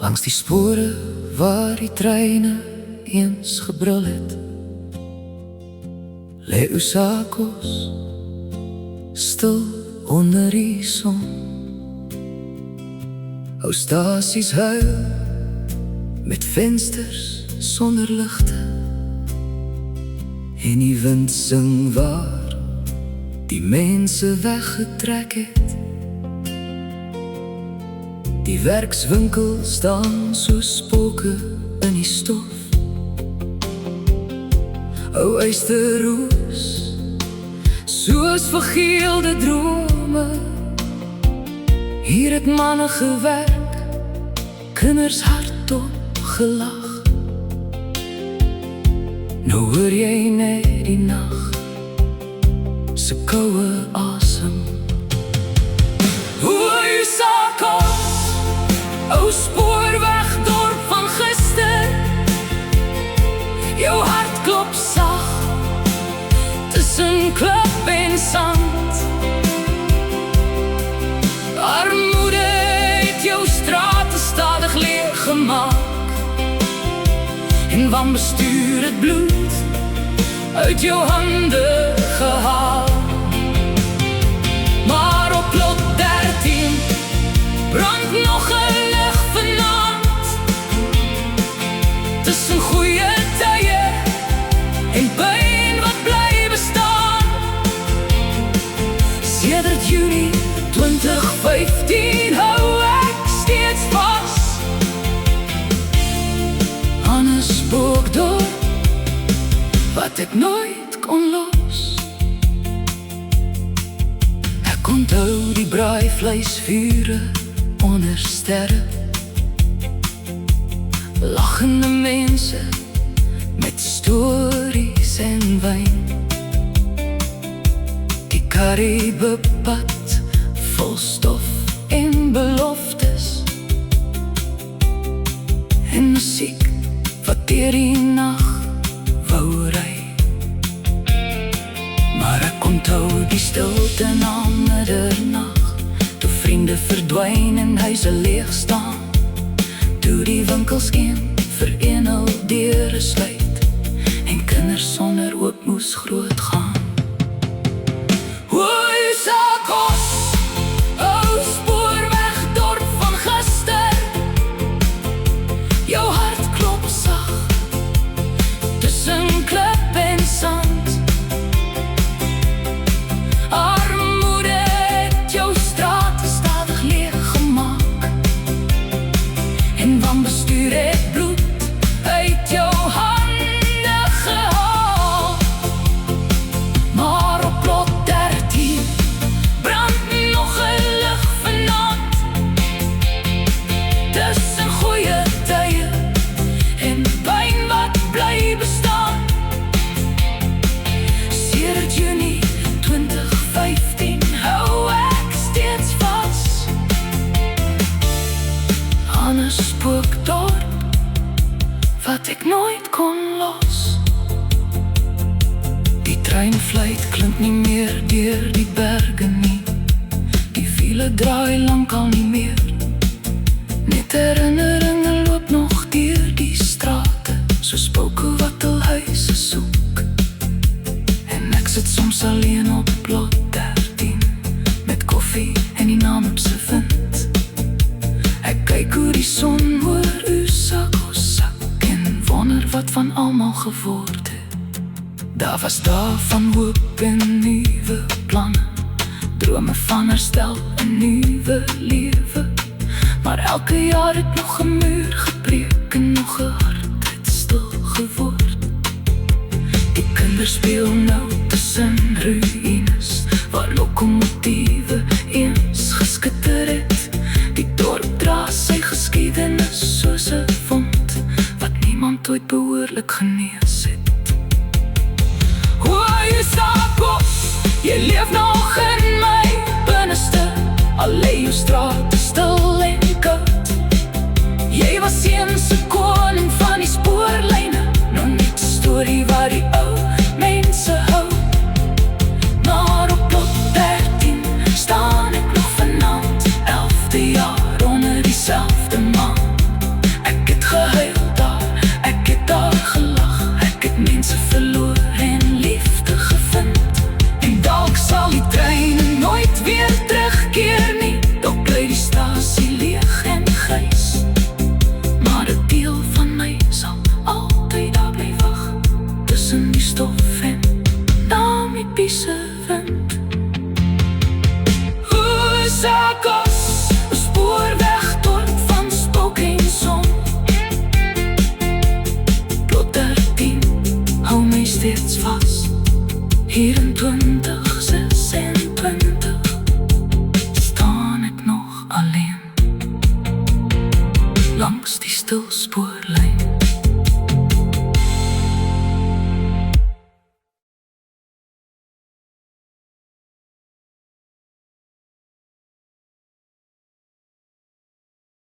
Langs die spore waar die treine eens gebrul het, lê Usakos stil onder die son. Ou stasies huil met vensters sonder ligte, en die wind sing waar die mense weggetrek het. Die werkswinkel staan so spooke in die stof. Ou eysterroes, soos vergeelde drome. Hier het manne gewerk, kinders hardop gelag. Nou hoor jy net die nag se koue asem. Usakos, ou spoorwegdorp van gister, jou hart klop sag tussen klip en sand. Armoede het jou strate stadig leeg gemaak, en wanbestuur het bloed uit jou hande gehaal. Maar op lot 13 brand nog 'n lig vanaand, tussen goeie tye en pyn wat bly bestaan. Sedert Junie 2015 hou ek steeds vas aan 'n spookdorp wat ek nooit kon los. Ek onthou die braaivleisvure onder sterre, lachende mense met stories en wyn. Die Karibepad vol stof en beloftes, en musiek wat deur die nag wou ry. Maar ek onthou die stilte na middernag, toe vriende verdwyn en huise leeg staan, toe die winkels een vir een al deure sluit, en kinders sonder hoop moes groot gaan. Usakos, ou spoorwegdorp van gister, jou hart klop sag tussen klip en sand. Armoede het jou strate stadig leeg gemaak, en wanbestuur het bloed uit jou hande gehaal. Maar op lot 13 brand nog 'n lig vanaand, tussen goeie tye en pyn wat bly bestaan. Sedert Junie 2015 hou ek steeds vas aan 'n spookdorp wat ek nooit kon los. Die treinfluit klink nie meer deur die berge nie, die wiele draai lankal nie meer, net herinneringe loop nog deur die strate, so spooke wat hul huise soek. En ek sit soms alleen op lot 13 met koffie en die naam op se wind. Ek kyk hoe die son oor Usakos sak en wonder wat van almal geword het. Daar was dae van hoop en nuwe planne, drome van herstel en nuwe lewe. Maar elke jaar het nog 'n muur gebreek en nog 'n hart het stil geword. Die kinders speel nou tussen ruïnes, waar lokomotiewe eens geskitter het. Die dorp dra sy geskiedenis soos 'n wond wat niemand ooit behoorlik genees het. Usakos, jy leef nog in my binneste, al lê jou strate stil en koud. Jy was eens 'n koning van die spoorlyne, nog nie 'n storie waar die ou mense hou. Maar op lot 13 staan ek nog vanaand, 11de jaar onder dieselfde maan. 24/26 staan ek nog alleen langs die stilspoorlyn.